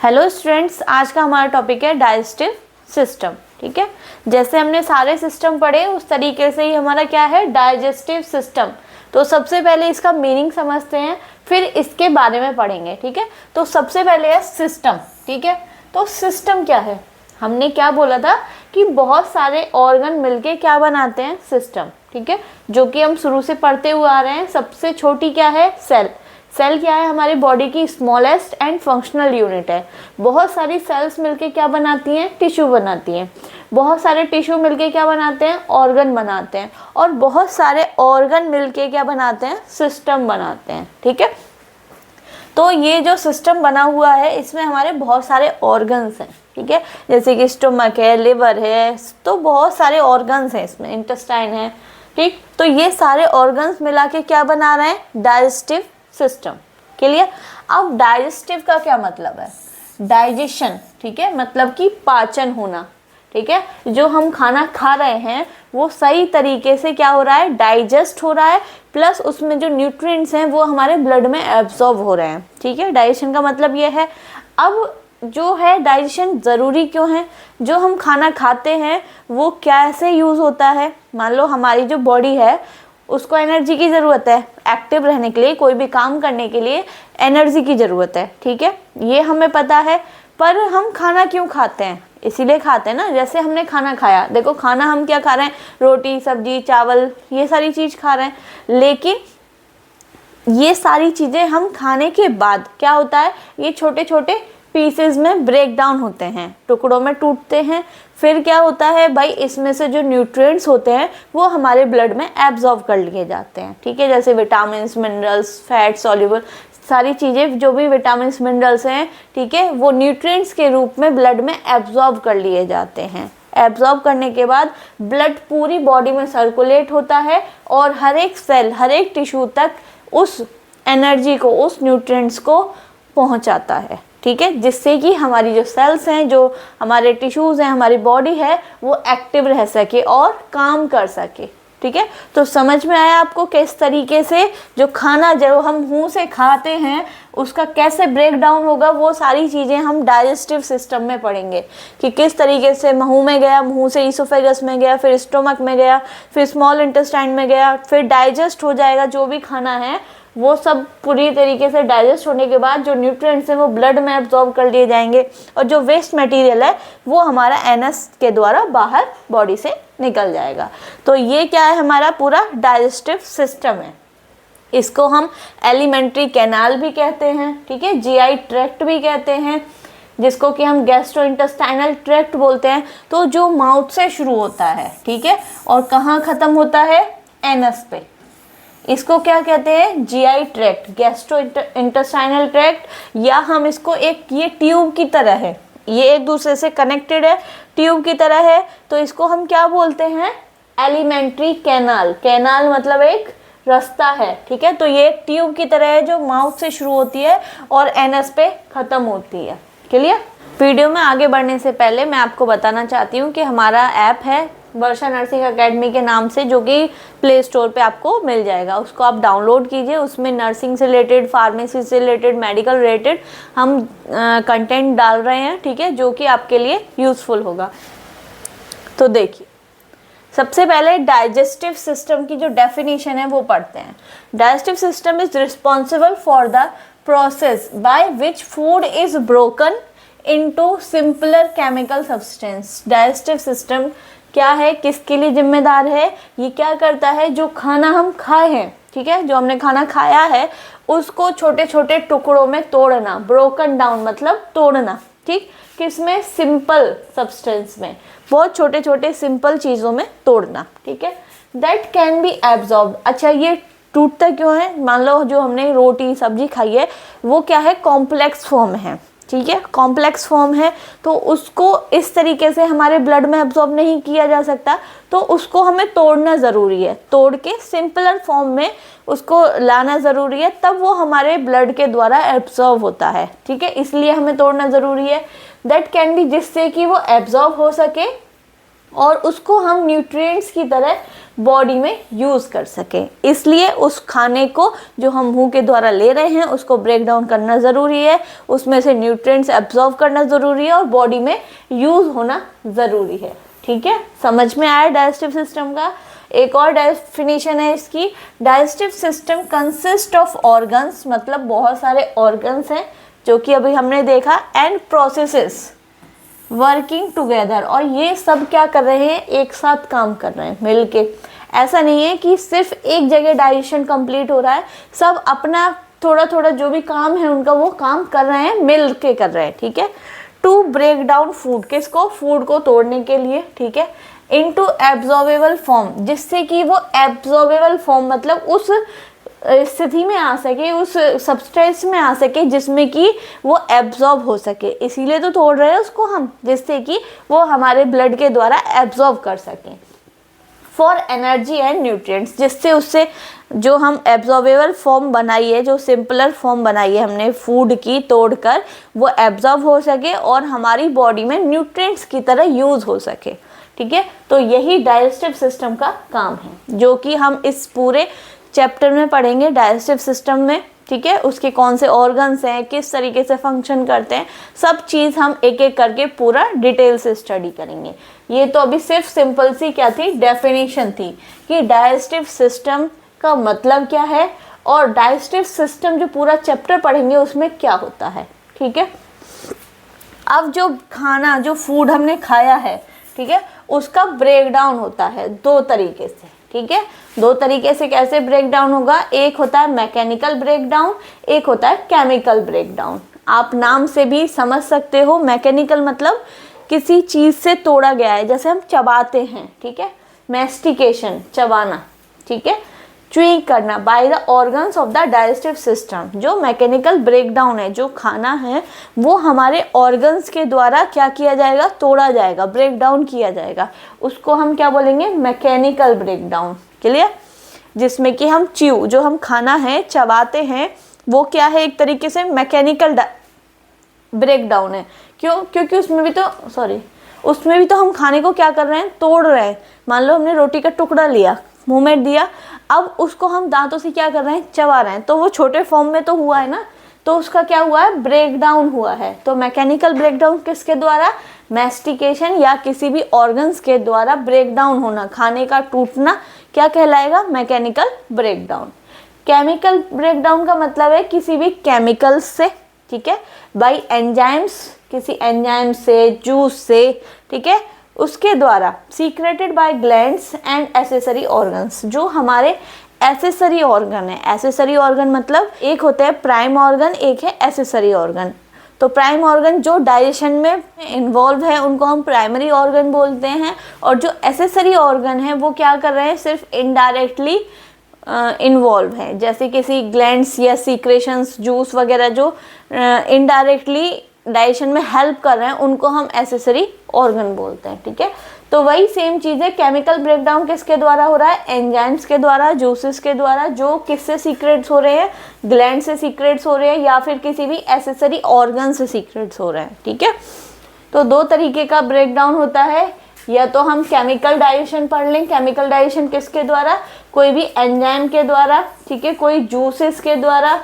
Hello students, आज का हमारा टॉपिक है डाइजेस्टिव सिस्टम। ठीक है, जैसे हमने सारे सिस्टम पढ़े उस तरीके से ही हमारा क्या है, डाइजेस्टिव सिस्टम। तो सबसे पहले इसका मीनिंग समझते हैं, फिर इसके बारे में पढ़ेंगे। ठीक है, तो सबसे पहले है सिस्टम। ठीक है, तो सिस्टम क्या है, हमने क्या बोला था कि बहुत सारे ऑर्गन मिलके क्या बनाते हैं, सिस्टम। ठीक है, जो कि हम शुरू से पढ़ते हुए आ रहे हैं। सबसे छोटी क्या है, सेल। सेल क्या है, हमारी बॉडी की स्मॉलेस्ट एंड फंक्शनल यूनिट है। बहुत सारी सेल्स मिलके क्या बनाती हैं, टिश्यू बनाती हैं। बहुत सारे टिश्यू मिलके क्या बनाते हैं, ऑर्गन बनाते हैं। और बहुत सारे ऑर्गन मिलके क्या बनाते हैं, सिस्टम बनाते हैं। ठीक है, तो ये जो सिस्टम बना हुआ है इसमें हमारे बहुत सारे ऑर्गन्स हैं। ठीक है, जैसे कि स्टोमक है, लिवर है, तो बहुत सारे ऑर्गन्स हैं इसमें, इंटेस्टाइन है। ठीक, तो ये सारे ऑर्गन्स मिला के क्या बना रहे हैं, डाइजेस्टिव सिस्टम। क्लियर। अब डाइजेस्टिव का क्या मतलब है, डाइजेशन। ठीक है, मतलब कि पाचन होना। ठीक है, जो हम खाना खा रहे हैं वो सही तरीके से क्या हो रहा है, डाइजेस्ट हो रहा है, प्लस उसमें जो न्यूट्रिएंट्स हैं वो हमारे ब्लड में एब्जॉर्ब हो रहे हैं। ठीक है, डाइजेशन का मतलब ये है। अब जो है डाइजेशन ज़रूरी क्यों है, जो हम खाना खाते हैं वो कैसे यूज़ होता है। मान लो हमारी जो बॉडी है उसको एनर्जी की ज़रूरत है, एक्टिव रहने के लिए, कोई भी काम करने के लिए एनर्जी की ज़रूरत है। ठीक है, ये हमें पता है। पर हम खाना क्यों खाते हैं, इसीलिए खाते हैं ना। जैसे हमने खाना खाया, देखो खाना हम क्या खा रहे हैं, रोटी सब्जी चावल ये सारी चीज़ खा रहे हैं। लेकिन ये सारी चीज़ें हम खाने के बाद क्या होता है, ये छोटे छोटे पीसेस में ब्रेक डाउन होते हैं, टुकड़ों में टूटते हैं। फिर क्या होता है भाई, इसमें से जो न्यूट्रिएंट्स होते हैं वो हमारे ब्लड में एब्जॉर्ब कर लिए जाते हैं। ठीक है, जैसे विटामिन मिनरल्स, फैट सॉल्युबल सारी चीज़ें, जो भी विटामिन मिनरल्स हैं, ठीक है, वो न्यूट्रिएंट्स के रूप में ब्लड में एब्जॉर्ब कर लिए जाते हैं। एब्जॉर्ब करने के बाद ब्लड पूरी बॉडी में सर्कुलेट होता है और हर एक सेल, हर एक टिश्यू तक उस एनर्जी को, उस न्यूट्रिएंट्स को पहुंचाता है। ठीक है, जिससे कि हमारी जो सेल्स हैं, जो हमारे टिश्यूज़ हैं, हमारी बॉडी है, वो एक्टिव रह सके और काम कर सके। ठीक है, तो समझ में आया आपको किस तरीके से जो खाना जो हम मुंह से खाते हैं उसका कैसे ब्रेक डाउन होगा, वो सारी चीज़ें हम डाइजेस्टिव सिस्टम में पढ़ेंगे कि किस तरीके से मुंह में गया, मुंह से ईसोफेगस में गया, फिर स्टोमक में गया, फिर स्मॉल इंटेस्टाइन में गया, फिर डाइजेस्ट हो जाएगा जो भी खाना है, वो सब पूरी तरीके से डाइजेस्ट होने के बाद जो न्यूट्रिएंट्स हैं वो ब्लड में एब्जॉर्ब कर लिए जाएंगे और जो वेस्ट मटेरियल है वो हमारा एनस के द्वारा बाहर बॉडी से निकल जाएगा। तो ये क्या है, हमारा पूरा डाइजेस्टिव सिस्टम है। इसको हम एलिमेंट्री कैनाल भी कहते हैं। ठीक है, जीआई ट्रैक्ट भी कहते हैं, जिसको कि हम गैस्ट्रोइंटेस्टाइनल ट्रैक्ट बोलते हैं। तो जो माउथ से शुरू होता है, ठीक है, और कहाँ ख़त्म होता है, एनस पे, इसको क्या कहते हैं, GI tract, gastro intestinal tract. या हम इसको एक, ये ट्यूब की तरह है, ये एक दूसरे से कनेक्टेड है, ट्यूब की तरह है, तो इसको हम क्या बोलते हैं, एलिमेंट्री कैनाल। कैनाल मतलब एक रास्ता है। ठीक है, तो ये एक ट्यूब की तरह है जो माउथ से शुरू होती है और एनस पे ख़त्म होती है। क्लियर। वीडियो में आगे बढ़ने से पहले मैं आपको बताना चाहती हूँ कि हमारा ऐप है वर्षा नर्सिंग एकेडमी के नाम से, जो कि प्ले स्टोर पे आपको मिल जाएगा। उसको आप डाउनलोड कीजिए। उसमें नर्सिंग से रिलेटेड, फार्मेसी से रिलेटेड, मेडिकल रिलेटेड हम कंटेंट डाल रहे हैं। ठीक है, जो कि आपके लिए यूज़फुल होगा। तो देखिए, सबसे पहले डाइजेस्टिव सिस्टम की जो डेफिनेशन है वो पढ़ते हैं। Digestive system is responsible for the process by which food is broken into simpler chemical substance. Digestive system क्या है, किसके लिए जिम्मेदार है, ये क्या करता है, जो खाना हम खाए हैं, ठीक है, जो हमने खाना खाया है उसको छोटे छोटे टुकड़ों में तोड़ना, ब्रोकन डाउन मतलब तोड़ना। ठीक, किसमें, सिंपल सब्सटेंस में, बहुत छोटे छोटे सिंपल चीज़ों में तोड़ना। ठीक है, दैट कैन बी एब्जॉर्ब। अच्छा, ये टूटता क्यों है, मान लो जो हमने रोटी सब्जी खाई है वो क्या है, कॉम्प्लेक्स फॉर्म है। ठीक है, कॉम्प्लेक्स फॉर्म है, तो उसको इस तरीके से हमारे ब्लड में एब्जॉर्ब नहीं किया जा सकता, तो उसको हमें तोड़ना ज़रूरी है। तोड़ के सिंपलर फॉर्म में उसको लाना ज़रूरी है, तब वो हमारे ब्लड के द्वारा एब्जॉर्ब होता है। ठीक है, इसलिए हमें तोड़ना ज़रूरी है। दैट कैन बी, जिससे कि वो एब्जॉर्ब हो सके और उसको हम न्यूट्रिएंट्स की तरह बॉडी में यूज़ कर सके। इसलिए उस खाने को जो हम मुंह के द्वारा ले रहे हैं उसको ब्रेक डाउन करना ज़रूरी है, उसमें से न्यूट्रिएंट्स एब्जॉर्ब करना ज़रूरी है और बॉडी में यूज़ होना ज़रूरी है। ठीक है, समझ में आया डाइजेस्टिव सिस्टम का। एक और डेफिनेशन है इसकी, digestive system consist of organs, मतलब बहुत सारे ऑर्गन्स हैं जो कि अभी हमने देखा, एंड प्रोसेसेस वर्किंग टुगेदर, और ये सब क्या कर रहे हैं, एक साथ काम कर रहे हैं मिलके। ऐसा नहीं है कि सिर्फ एक जगह डाइजेशन कंप्लीट हो रहा है, सब अपना थोड़ा थोड़ा जो भी काम है उनका वो काम कर रहे हैं, मिल के कर रहे हैं। ठीक है, टू ब्रेक डाउन फूड, किसको, फूड को तोड़ने के लिए। ठीक है, इनटू एब्जॉर्बेबल फॉर्म, जिससे कि वो एब्जॉर्बेबल फॉर्म मतलब उस स्थिति में आ सके, उस सब्सटेंस में आ सके जिसमें कि वो एब्जॉर्ब हो सके। इसीलिए तो तोड़ रहे हैं उसको हम, जिससे कि वो हमारे ब्लड के द्वारा एब्जॉर्ब कर सकें। फॉर एनर्जी एंड न्यूट्रिएंट्स, जिससे उससे जो हम एब्जॉर्बेबल फॉर्म बनाई है, जो सिंपलर फॉर्म बनाई है हमने फूड की तोड़कर, वो एब्जॉर्ब हो सके और हमारी बॉडी में न्यूट्रिएंट्स की तरह यूज़ हो सके। ठीक है, तो यही डाइजेस्टिव सिस्टम का काम है, जो कि हम इस पूरे चैप्टर में पढ़ेंगे डाइजेस्टिव सिस्टम में। ठीक है, उसके कौन से ऑर्गन्स हैं, किस तरीके से फंक्शन करते हैं, सब चीज़ हम एक एक करके पूरा डिटेल से स्टडी करेंगे। ये तो अभी सिर्फ सिंपल सी क्या थी, डेफिनेशन थी कि डाइजेस्टिव सिस्टम का मतलब क्या है और डाइजेस्टिव सिस्टम जो पूरा चैप्टर पढ़ेंगे उसमें क्या होता है। ठीक है, अब जो खाना, जो फूड हमने खाया है, ठीक है, उसका ब्रेक डाउन होता है दो तरीके से। ठीक है, दो तरीके से कैसे ब्रेक डाउन होगा, एक होता है मैकेनिकल ब्रेक डाउन, एक होता है केमिकल ब्रेक डाउन। आप नाम से भी समझ सकते हो, मैकेनिकल मतलब किसी चीज़ से तोड़ा गया है, जैसे हम चबाते हैं। ठीक है, मैस्टिकेशन, चबाना। ठीक है, च्यूइंग करना by the organs of the digestive system. जो मैकेनिकल ब्रेकडाउन है, जो खाना है वो हमारे ऑर्गन्स के द्वारा क्या किया जाएगा, तोड़ा जाएगा, ब्रेक डाउन किया जाएगा, उसको हम क्या बोलेंगे, मैकेनिकल ब्रेकडाउन। क्लियर, जिसमें कि हम च्यू, जो हम खाना है चबाते हैं, वो क्या है, एक तरीके से मैकेनिकल ब्रेकडाउन है। क्यों, क्योंकि उसमें भी तो हम खाने को क्या कर रहे हैं, तोड़ रहे हैं। मान लो हमने रोटी का टुकड़ा लिया, मुंह में दिया, अब उसको हम दांतों से क्या कर रहे हैं, चबा रहे हैं, तो वो छोटे फॉर्म में तो हुआ है ना, तो उसका क्या हुआ है, ब्रेक डाउन हुआ है। तो मैकेनिकल ब्रेकडाउन किसके द्वारा, मैस्टिकेशन या किसी भी ऑर्गन्स के द्वारा ब्रेक डाउन होना, खाने का टूटना क्या कहलाएगा, मैकेनिकल ब्रेकडाउन। केमिकल ब्रेकडाउन का मतलब है किसी भी केमिकल्स से, ठीक है, बाय एंजाइम्स, किसी एंजाइम से, जूस से, ठीक है, उसके द्वारा secreted by glands and accessory organs. जो हमारे एसेसरी ऑर्गन है, एसेसरी ऑर्गन मतलब एक होता है प्राइम ऑर्गन, एक है एसेसरी ऑर्गन। तो प्राइम ऑर्गन जो डाइजेशन में इन्वॉल्व है उनको हम प्राइमरी ऑर्गन बोलते हैं, और जो एसेसरी ऑर्गन है वो क्या कर रहे हैं, सिर्फ इनडायरेक्टली इन्वॉल्व है, जैसे किसी ग्लैंड्स या सीक्रेशंस, जूस वगैरह जो इनडायरेक्टली डाइजेशन में हेल्प कर रहे हैं उनको हम एसेसरी ऑर्गन बोलते हैं। ठीक है, तो वही सेम चीज़ है, केमिकल ब्रेकडाउन किसके द्वारा हो रहा है, एंजाइम्स के द्वारा, जूसेस के द्वारा, जो किससे सीक्रेट्स हो रहे हैं, ग्लैंड से सीक्रेट्स हो रहे हैं या फिर किसी भी एसेसरी ऑर्गन से सीक्रेट्स हो रहे हैं। ठीक है, तो दो तरीके का ब्रेकडाउन होता है, या तो हम केमिकल डाइजेशन पढ़ लें, केमिकल डाइजेशन किसके द्वारा, कोई भी एंजाइम के द्वारा, ठीक है, कोई जूसेस के द्वारा,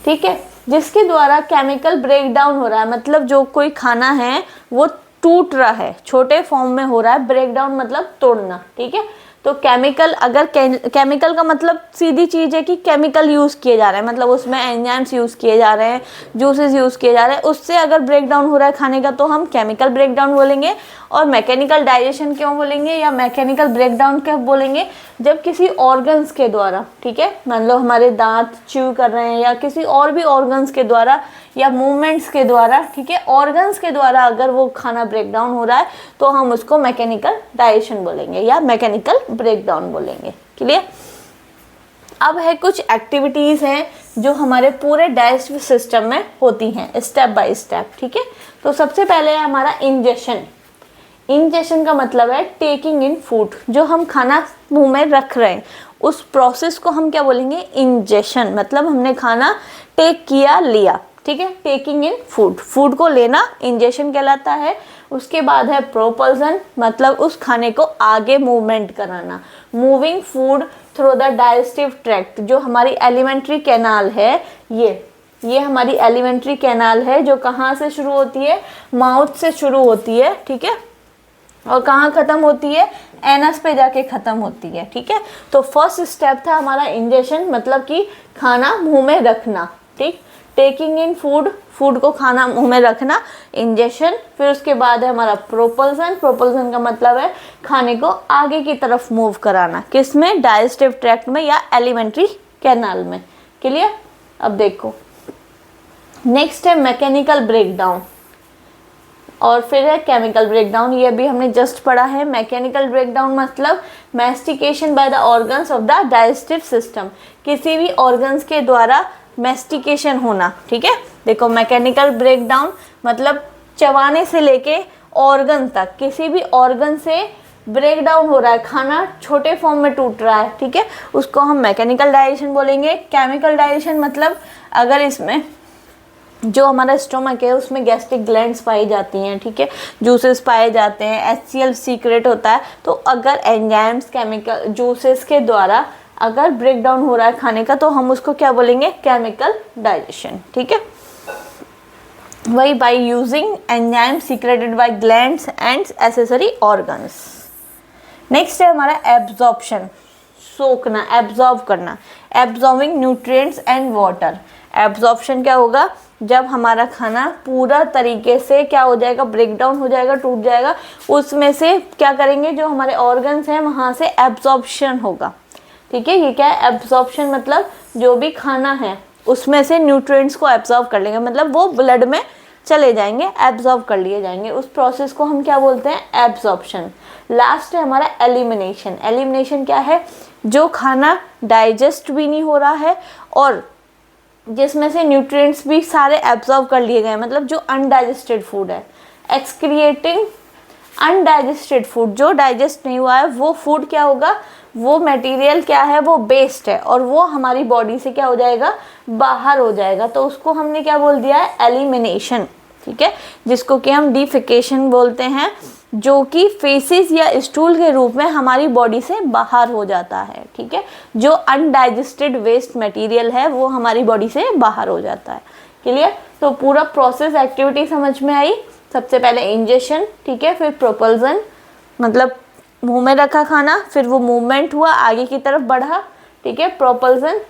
ठीक है, जिसके द्वारा केमिकल ब्रेकडाउन हो रहा है, मतलब जो कोई खाना है वो टूट रहा है, छोटे फॉर्म में हो रहा है, ब्रेकडाउन मतलब तोड़ना। ठीक है, तो केमिकल, अगर केमिकल का मतलब सीधी चीज़ है कि केमिकल यूज़ किए जा रहे हैं, मतलब उसमें एंजाइम्स यूज़ किए जा रहे हैं, जूसेस यूज़ किए जा रहे हैं, उससे अगर ब्रेकडाउन हो रहा है खाने का तो हम केमिकल ब्रेकडाउन बोलेंगे। और मैकेनिकल डाइजेशन क्यों बोलेंगे या मैकेनिकल ब्रेकडाउन क्यों बोलेंगे, जब किसी ऑर्गन्स के द्वारा, ठीक है, मान लो हमारे दांत च्यू कर रहे हैं या किसी और भी ऑर्गन्स के द्वारा या मूवमेंट्स के द्वारा, ठीक है, ऑर्गन्स के द्वारा अगर वो खाना ब्रेकडाउन हो रहा है तो हम उसको मैकेनिकल डाइजेशन बोलेंगे या मैकेनिकल ब्रेकडाउन बोलेंगे। क्लियर, अब है कुछ एक्टिविटीज़ हैं जो हमारे पूरे डाइजेस्टिव सिस्टम में होती हैं स्टेप बाय स्टेप। ठीक है, तो सबसे पहले है हमारा इंजेशन। इंजेशन का मतलब है टेकिंग इन फूड, जो हम खाना मुंह में रख रहे हैं उस प्रोसेस को हम क्या बोलेंगे, इंजेशन, मतलब हमने खाना टेक किया, लिया। ठीक है, टेकिंग इन फूड, फूड को लेना इंजेशन कहलाता है। उसके बाद है प्रोपल्सन, मतलब उस खाने को आगे मूवमेंट कराना, moving food through the digestive tract. जो हमारी एलिमेंट्री कैनाल है, ये हमारी एलिमेंट्री कैनाल है जो कहाँ से शुरू होती है, माउथ से शुरू होती है, ठीक है, और कहाँ खत्म होती है, एनस पे जाके खत्म होती है, ठीक है। तो फर्स्ट स्टेप था हमारा इंजेशन, मतलब कि खाना मुंह में रखना, ठीक, टेकिंग इन फूड, फूड को खाना मुंह में रखना, इंजेशन। फिर उसके बाद है हमारा प्रोपल्सन, प्रोपल्सन का मतलब है खाने को आगे की तरफ मूव कराना, किसमें, डाइजेस्टिव ट्रैक्ट में या एलिमेंट्री कैनाल में। क्लियर। अब देखो नेक्स्ट है मैकेनिकल ब्रेकडाउन और फिर है केमिकल ब्रेकडाउन। ये भी हमने जस्ट पढ़ा है। मैकेनिकल ब्रेकडाउन मतलब mastication by the organs of the digestive system, किसी भी ऑर्गन्स के द्वारा मैस्टिकेशन होना, ठीक है। देखो मैकेनिकल ब्रेकडाउन मतलब चबाने से लेके ऑर्गन तक, किसी भी ऑर्गन से ब्रेक डाउन हो रहा है, खाना छोटे फॉर्म में टूट रहा है, ठीक है, उसको हम मैकेनिकल डाइजेशन बोलेंगे। केमिकल डाइजेशन मतलब अगर इसमें जो हमारा स्टोमक है उसमें गैस्ट्रिक ग्लैंड्स पाई जाती हैं, ठीक है, जूसेस पाए जाते हैं, HCl सीक्रेट होता है, तो अगर एंजाइम्स केमिकल जूसेस के द्वारा अगर ब्रेक डाउन हो रहा है खाने का तो हम उसको क्या बोलेंगे, केमिकल डाइजेशन, ठीक है। वही by using enzyme secreted by glands and accessory organs. Next है हमारा एब्जॉर्प्शन, सोखना, एब्जॉर्ब करना, absorbing nutrients and water. Absorption क्या होगा, जब हमारा खाना पूरा तरीके से क्या हो जाएगा, ब्रेक डाउन हो जाएगा, टूट जाएगा, उसमें से क्या करेंगे, जो हमारे ऑर्गन्स हैं वहाँ से एब्जॉर्प्शन होगा, ठीक है। ये क्या है, एब्जॉर्प्शन मतलब जो भी खाना है उसमें से न्यूट्रिएंट्स को एब्जॉर्ब कर लेंगे, मतलब वो ब्लड में चले जाएंगे, एब्जॉर्ब कर लिए जाएंगे, उस प्रोसेस को हम क्या बोलते हैं, एब्जॉर्प्शन। लास्ट है हमारा एलिमिनेशन। एलिमिनेशन क्या है, जो खाना डाइजेस्ट भी नहीं हो रहा है और जिसमें से न्यूट्रिएंट्स भी सारे एब्जॉर्ब कर लिए गए, मतलब जो अनडाइजेस्टेड फूड है, एक्सक्रिएटिंग अनडाइजेस्टेड फूड, जो डाइजेस्ट नहीं हुआ है वो फूड क्या होगा, वो मटेरियल क्या है, वो वेस्ट है और वो हमारी बॉडी से क्या हो जाएगा, बाहर हो जाएगा, तो उसको हमने क्या बोल दिया है, एलिमिनेशन, ठीक है, जिसको कि हम डिफिकेशन बोलते हैं, जो कि फेसिस या स्टूल के रूप में हमारी बॉडी से बाहर हो जाता है, ठीक है। जो अनडाइजेस्टेड वेस्ट मटेरियल है वो हमारी बॉडी से बाहर हो जाता है। क्लियर। तो पूरा प्रोसेस एक्टिविटी समझ में आई। सबसे पहले इंजेशन, ठीक है, फिर प्रोपल्सन मतलब मुंह में रखा खाना, फिर वो मूवमेंट हुआ, आगे की तरफ बढ़ा, ठीक है, प्रोपल्सन।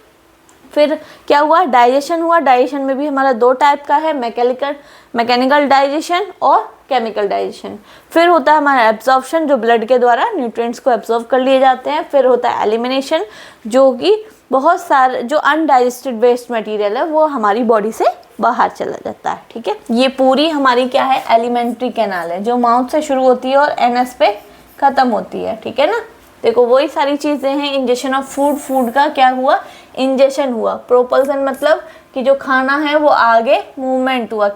फिर क्या हुआ, डाइजेशन हुआ। डाइजेशन में भी हमारा दो टाइप का है, मैकेनिकल डाइजेशन और केमिकल डाइजेशन। फिर होता है हमारा एब्जॉर्प्शन, जो ब्लड के द्वारा न्यूट्रिएंट्स को एब्जॉर्ब कर लिए जाते हैं। फिर होता है एलिमिनेशन, जो कि बहुत सारे जो अनडाइजेस्टेड वेस्ट मटेरियल है वो हमारी बॉडी से बाहर चला जाता है, ठीक है। ये पूरी हमारी क्या है, एलिमेंट्री कैनाल है, जो माउथ से शुरू होती है और एनस पे खत्म होती है, ठीक है ना। देखो वही सारी चीज़ें हैं। इंजेक्शन ऑफ फूड, फूड का क्या हुआ, इंजेक्शन हुआ। प्रोपल्सन मतलब कि जो खाना है वो आगे मूवमेंट हुआ,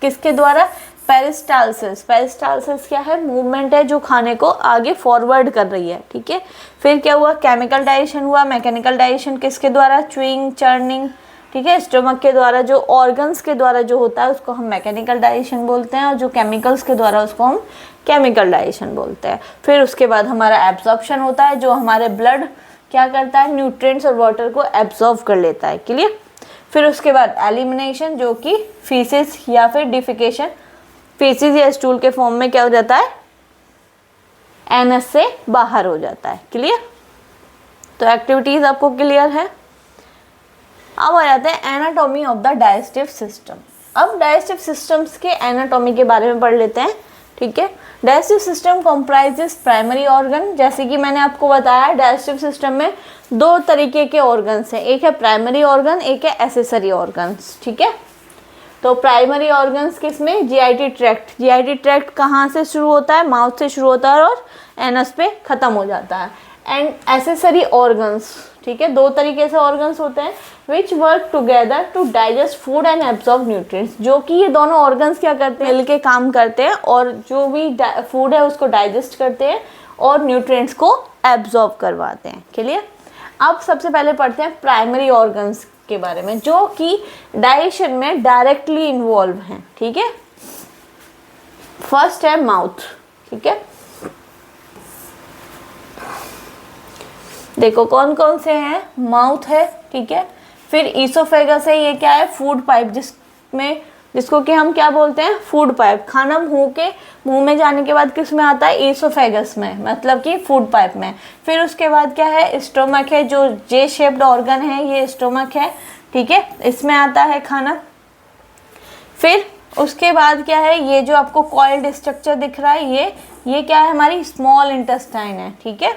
किसके द्वारा, पेरिस्टालसिस। पेरिस्टालसिस क्या है, मूवमेंट है जो खाने को आगे फॉरवर्ड कर रही है, ठीक है। फिर क्या हुआ, केमिकल डाइजेशन हुआ। मैकेनिकल डाइजेशन किसके द्वारा, च्यूइंग, चर्निंग, ठीक है, स्टमक के द्वारा, जो ऑर्गन्स के द्वारा जो होता है उसको हम मैकेनिकल डाइजेशन बोलते हैं, और जो केमिकल्स के द्वारा उसको हम केमिकल डाइजेशन बोलते हैं। फिर उसके बाद हमारा एब्जॉर्प्शन होता है, जो हमारे ब्लड क्या करता है, न्यूट्रिएंट्स और वाटर को एब्जॉर्ब कर लेता है। क्लियर। फिर उसके बाद एलिमिनेशन, जो कि फीसेस या फिर डिफिकेशन, फीसेस या स्टूल के फॉर्म में क्या हो जाता है, एनस से बाहर हो जाता है। क्लियर। तो एक्टिविटीज आपको क्लियर है। अब आ जाते हैं anatomy of the digestive system. अब डाइजेस्टिव सिस्टम्स के एनाटॉमी के बारे में पढ़ लेते हैं, ठीक है। Digestive system comprises primary organ, जैसे कि मैंने आपको बताया डाइजेस्टिव सिस्टम में दो तरीके के ऑर्गन्स हैं, एक है प्राइमरी ऑर्गन, एक है एसेसरी ऑर्गन्स, ठीक है। तो प्राइमरी ऑर्गन्स किसमें, जीआईटी ट्रैक्ट। जीआईटी ट्रैक्ट कहाँ से शुरू होता है, माउथ से शुरू होता है और एनस पे खत्म हो जाता है। एंड एसेसरी ऑर्गन्स, ठीक है, दो तरीके से ऑर्गन्स होते हैं, which work together to digest food and absorb nutrients, जो कि ये दोनों ऑर्गन्स क्या करते हैं, मिलके काम करते हैं और जो भी फूड है उसको डाइजेस्ट करते हैं और न्यूट्रिएंट्स को एब्जॉर्ब करवाते हैं। क्लियर। अब सबसे पहले पढ़ते हैं प्राइमरी ऑर्गन्स के बारे में, जो कि डाइजेशन में डायरेक्टली इन्वॉल्व हैं, ठीक है। फर्स्ट है माउथ, ठीक है। देखो कौन कौन से हैं, माउथ है, ठीक है। फिर ईसोफेगस है, ये क्या है, फूड पाइप, जिसको कि हम क्या बोलते हैं, फूड पाइप। खाना मुंह में जाने के बाद किस में आता है, ईसोफेगस में, मतलब कि फूड पाइप में। फिर उसके बाद क्या है, स्टोमक है, जो जे शेप्ड ऑर्गन है, ये स्टोमक है, ठीक है, इसमें आता है खाना। फिर उसके बाद क्या है, ये जो आपको कॉइल्ड स्ट्रक्चर दिख रहा है, ये क्या है, हमारी स्मॉल इंटेस्टाइन है, ठीक है।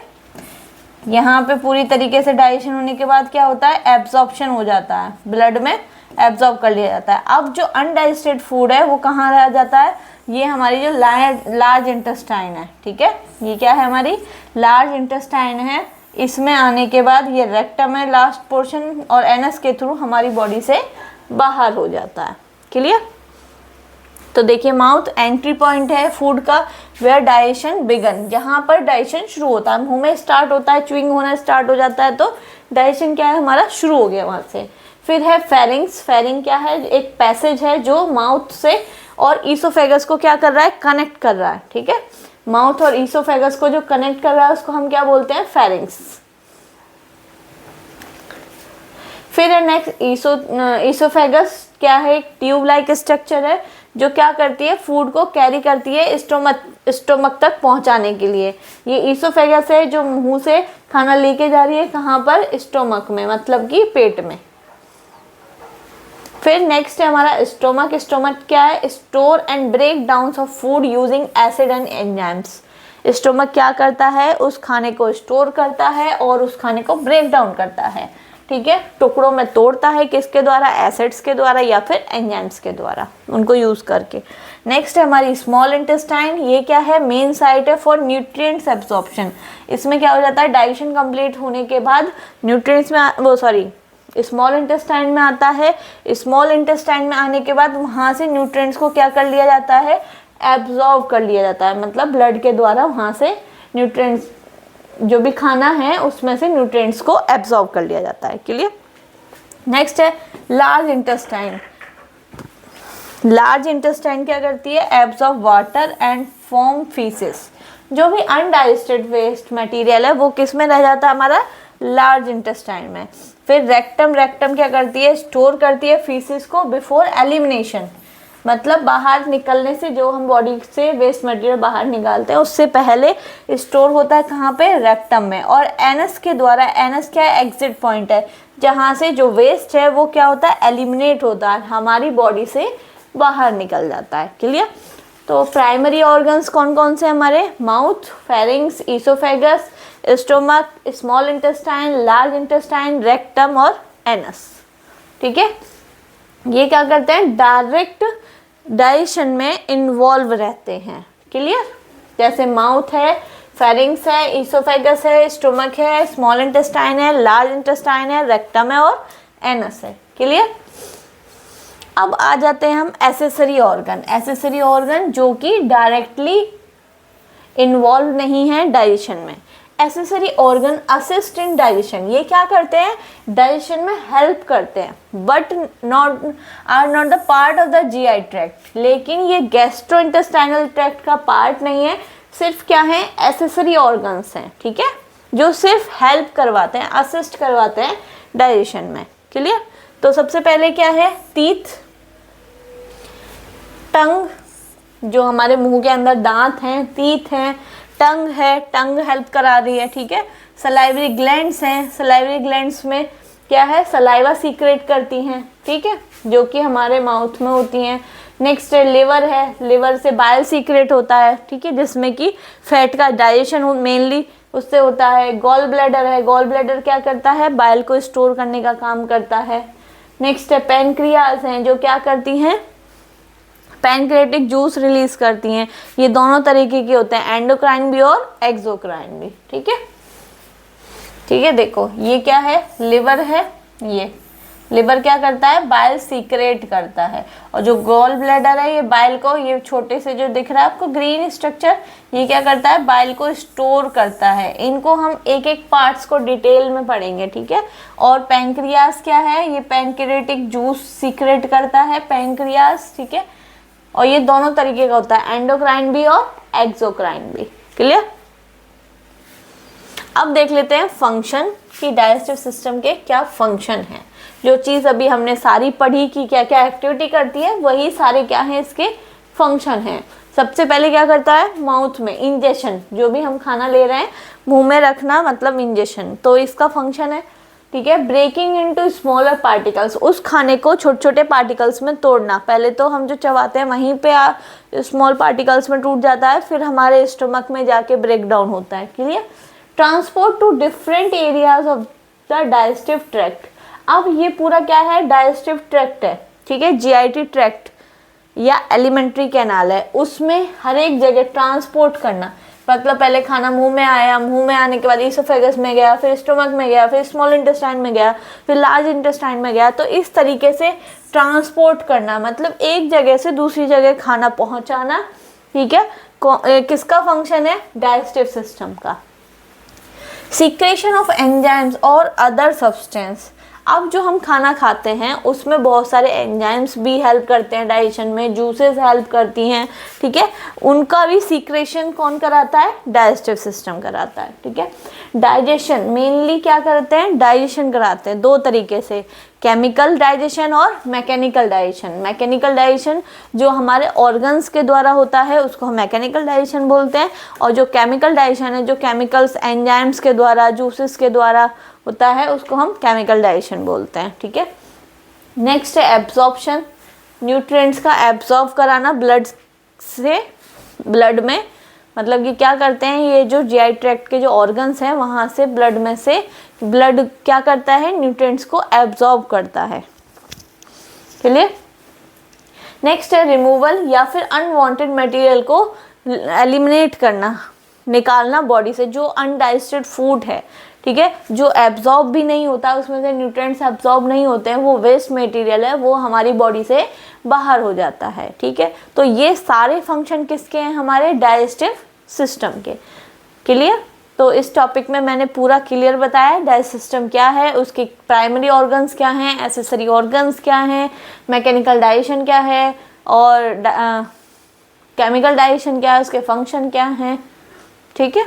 यहाँ पे पूरी तरीके से डाइजेशन होने के बाद क्या होता है, एब्जॉर्प्शन हो जाता है, ब्लड में एब्जॉर्ब कर लिया जाता है। अब जो अनडाइजेस्टेड फूड है वो कहाँ रह जाता है, ये हमारी जो लार्ज इंटेस्टाइन है, ठीक है। ये क्या है, हमारी लार्ज इंटेस्टाइन है। इसमें आने के बाद ये रेक्टम है लास्ट पोर्शन, और एनस के थ्रू हमारी बॉडी से बाहर हो जाता है। क्लियर। तो देखिए माउथ एंट्री पॉइंट है फूड का, वेयर डाइजेशन बिगन, जहाँ पर डाइजेशन शुरू होता है, मुंह में स्टार्ट होता है, च्युइंग होना स्टार्ट हो जाता है, तो डाइजेशन क्या है, हमारा शुरू हो गया वहाँ से। फिर है फेरिंग्स, फेरिंग क्या है, एक पैसेज है जो माउथ से और ईसोफेगस को क्या कर रहा है, कनेक्ट कर रहा है, ठीक है। माउथ और ईसोफेगस को जो कनेक्ट कर रहा है उसको हम क्या बोलते हैं, फेरिंग्स। फिर है नेक्स्ट ईसोफेगस, क्या है, एक ट्यूब लाइक स्ट्रक्चर है जो क्या करती है, फूड को कैरी करती है स्टोमक तक पहुंचाने के लिए। ये ईसोफेगस है जो मुंह से खाना लेके जा रही है, कहाँ पर, स्टोमक में, मतलब कि पेट में। फिर नेक्स्ट है हमारा स्टोमक। स्टोमक क्या है, store and break down of food using acid and enzymes. Stomach क्या करता है, उस खाने को स्टोर करता है और उस खाने को ब्रेक डाउन करता है, ठीक है, टुकड़ों में तोड़ता है, किसके द्वारा, एसिड्स के द्वारा या फिर एंजाइम्स के द्वारा, उनको यूज करके। नेक्स्ट है हमारी स्मॉल इंटेस्टाइन, ये क्या है, मेन साइट है फॉर न्यूट्रिएंट्स एब्जॉर्प्शन। इसमें क्या हो जाता है, डाइजेशन कंप्लीट होने के बाद न्यूट्रिएंट्स में स्मॉल इंटेस्टाइन में आता है। स्मॉल इंटेस्टाइन में आने के बाद वहाँ से न्यूट्रिएंट्स को क्या कर लिया जाता है, एब्जॉर्ब कर लिया जाता है, मतलब ब्लड के द्वारा वहाँ से न्यूट्रिएंट्स, जो भी खाना है उसमें से न्यूट्रिएंट्स को एब्जॉर्ब कर लिया जाता है। क्लियर। नेक्स्ट है लार्ज इंटेस्टाइन। लार्ज इंटेस्टाइन क्या करती है, absorb water and form faeces. जो भी अनडाइजेस्टेड वेस्ट मटेरियल है वो किस में रह जाता है, हमारा लार्ज इंटेस्टाइन में। फिर रेक्टम, रेक्टम क्या करती है, स्टोर करती है फीसेस को बिफोर एलिमिनेशन, मतलब बाहर निकलने से, जो हम बॉडी से वेस्ट मटेरियल बाहर निकालते हैं उससे पहले स्टोर होता है कहाँ पे, रेक्टम में। और एनस के द्वारा, एनस क्या है, एग्जिट पॉइंट है, जहाँ से जो वेस्ट है वो क्या होता है, एलिमिनेट होता है, हमारी बॉडी से बाहर निकल जाता है। क्लियर। तो प्राइमरी ऑर्गन्स कौन कौन से हमारे, mouth, pharynx, oesophagus, stomach, small intestine, large intestine, rectum और एनस, ठीक है। ये क्या करते हैं, डायरेक्ट डाइजेशन में इन्वॉल्व रहते हैं। क्लियर। जैसे माउथ है, फेरिंग्स है, ईसोफेगस है, स्टोमक है, स्मॉल इंटेस्टाइन है, लार्ज इंटेस्टाइन है, रेक्टम है और एनस है। क्लियर। अब आ जाते हैं हम एसेसरी ऑर्गन। एसेसरी ऑर्गन जो कि डायरेक्टली इन्वॉल्व नहीं है डाइजेशन में। Accessory organ assist in digestion, ये क्या करते हैं, डाइजेशन में हेल्प करते हैं, but are not the part of the GI tract. लेकिन ये गैस्ट्रोइंटेस्टाइनल ट्रैक्ट का पार्ट नहीं है, सिर्फ क्या है, एसेसरी ऑर्गन्स हैं, ठीक है, जो सिर्फ हेल्प करवाते हैं, असिस्ट करवाते हैं डाइजेशन में। क्लियर। तो सबसे पहले क्या है, टीथ, टंग, जो हमारे मुंह के अंदर दांत हैं, टीथ हैं, टंग है, टंग हेल्प करा रही है, ठीक है। सलाइवरी ग्लैंड्स हैं, सलाइवरी ग्लैंड्स में क्या है, सलाइवा सीक्रेट करती हैं, ठीक है, जो कि हमारे माउथ में होती हैं। नेक्स्ट है लिवर है, लिवर से बाइल सीक्रेट होता है, ठीक है, जिसमें कि फैट का डाइजेशन मेनली उससे होता है। गॉल ब्लैडर है, गॉल ब्लैडर क्या करता है, बाइल को स्टोर करने का काम करता है। नेक्स्ट है पैनक्रियाज हैं, जो क्या करती हैं, पैनक्रियाटिक जूस रिलीज करती हैं। ये दोनों तरीके के होते हैं, एंडोक्राइन भी और एक्सोक्राइन भी, ठीक है। ठीक है, देखो ये क्या है, लिवर है, ये लिवर क्या करता है, बाइल सीक्रेट करता है। और जो गॉल ब्लैडर है, ये बाइल को, ये छोटे से जो दिख रहा है आपको ग्रीन स्ट्रक्चर, ये क्या करता है, बाइल को स्टोर करता है। इनको हम एक एक पार्ट्स को डिटेल में पढ़ेंगे, ठीक है। और पैंक्रियास क्या है, ये पैंक्रियाटिक जूस सीक्रेट करता है, पैंक्रियास, ठीक है। और ये दोनों तरीके का होता है, एंडोक्राइन भी और एक्सोक्राइन भी। क्लियर? अब देख लेते हैं फंक्शन कि डाइजेस्टिव सिस्टम के क्या फंक्शन है। जो चीज़ अभी हमने सारी पढ़ी कि क्या क्या एक्टिविटी करती है, वही सारे क्या हैं इसके फंक्शन हैं। सबसे पहले क्या करता है, माउथ में इंजेक्शन, जो भी हम खाना ले रहे हैं मुंह में रखना मतलब इंजेक्शन, तो इसका फंक्शन है। ठीक है, ब्रेकिंग इनटू स्मॉलर पार्टिकल्स, उस खाने को छोटे छोटे पार्टिकल्स में तोड़ना। पहले तो हम जो चबाते हैं वहीं पे स्मॉल पार्टिकल्स में टूट जाता है, फिर हमारे स्टमक में जाके ब्रेक डाउन होता है। Clear? Transport to different areas of the digestive tract. अब ये पूरा क्या है, डाइजेस्टिव ट्रैक्ट है। ठीक है, जीआईटी ट्रैक्ट या एलिमेंट्री कैनाल है, उसमें हर एक जगह ट्रांसपोर्ट करना। मतलब पहले खाना मुंह में आया, मुंह में आने के बाद ईसोफेगस में गया, फिर स्टमक में गया, फिर स्मॉल इंटेस्टाइन में गया, फिर लार्ज इंटेस्टाइन में गया। तो इस तरीके से ट्रांसपोर्ट करना, मतलब एक जगह से दूसरी जगह खाना पहुंचाना। ठीक है, किसका फंक्शन है, डाइजेस्टिव सिस्टम का। सीक्रेशन ऑफ एंजाइम्स और अदर सब्सटेंस। अब जो हम खाना खाते हैं उसमें बहुत सारे एंजाइम्स भी हेल्प करते हैं डाइजेशन में, जूसेस हेल्प करती हैं। ठीक है, उनका भी सीक्रेशन कौन कराता है, डाइजेस्टिव सिस्टम कराता है। ठीक है, डाइजेशन मेनली क्या करते हैं, डाइजेशन कराते हैं दो तरीके से, केमिकल डाइजेशन और मैकेनिकल डाइजेशन। मैकेनिकल डाइजेशन जो हमारे ऑर्गन्स के द्वारा होता है उसको हम मैकेनिकल डाइजेशन बोलते हैं, और जो केमिकल डाइजेशन है, जो केमिकल्स एंजाइम्स के द्वारा, जूसेस के द्वारा होता है, उसको हम केमिकल डाइजेशन बोलते हैं। ठीक है, नेक्स्ट है एब्जॉर्प्शन, न्यूट्रिएंट्स का एब्जॉर्ब कराना ब्लड से, ब्लड में मतलब कि क्या करते हैं, ये जो जीआई ट्रैक्ट के जो ऑर्गन्स हैं वहाँ से ब्लड में से ब्लड क्या करता है, न्यूट्रिएंट्स को एब्जॉर्ब करता है। क्लियर? नेक्स्ट है रिमूवल या फिर अनवांटेड मटेरियल को एलिमिनेट करना, निकालना बॉडी से, जो अनडाइजेस्टेड फूड है। ठीक है, जो एब्जॉर्ब भी नहीं होता, उसमें से न्यूट्रिएंट्स एब्जॉर्ब नहीं होते हैं, वो वेस्ट मटेरियल है, वो हमारी बॉडी से बाहर हो जाता है। ठीक है, तो ये सारे फंक्शन किसके हैं, हमारे डाइजेस्टिव सिस्टम के। क्लियर? तो इस टॉपिक में मैंने पूरा क्लियर बताया डाइजेस्टिव सिस्टम क्या है, उसके प्राइमरी ऑर्गन्स क्या हैं, एसेसरी ऑर्गन्स क्या हैं, मैकेनिकल डाइजेशन क्या है और केमिकल डाइजेशन क्या है, उसके फंक्शन क्या हैं। ठीक है।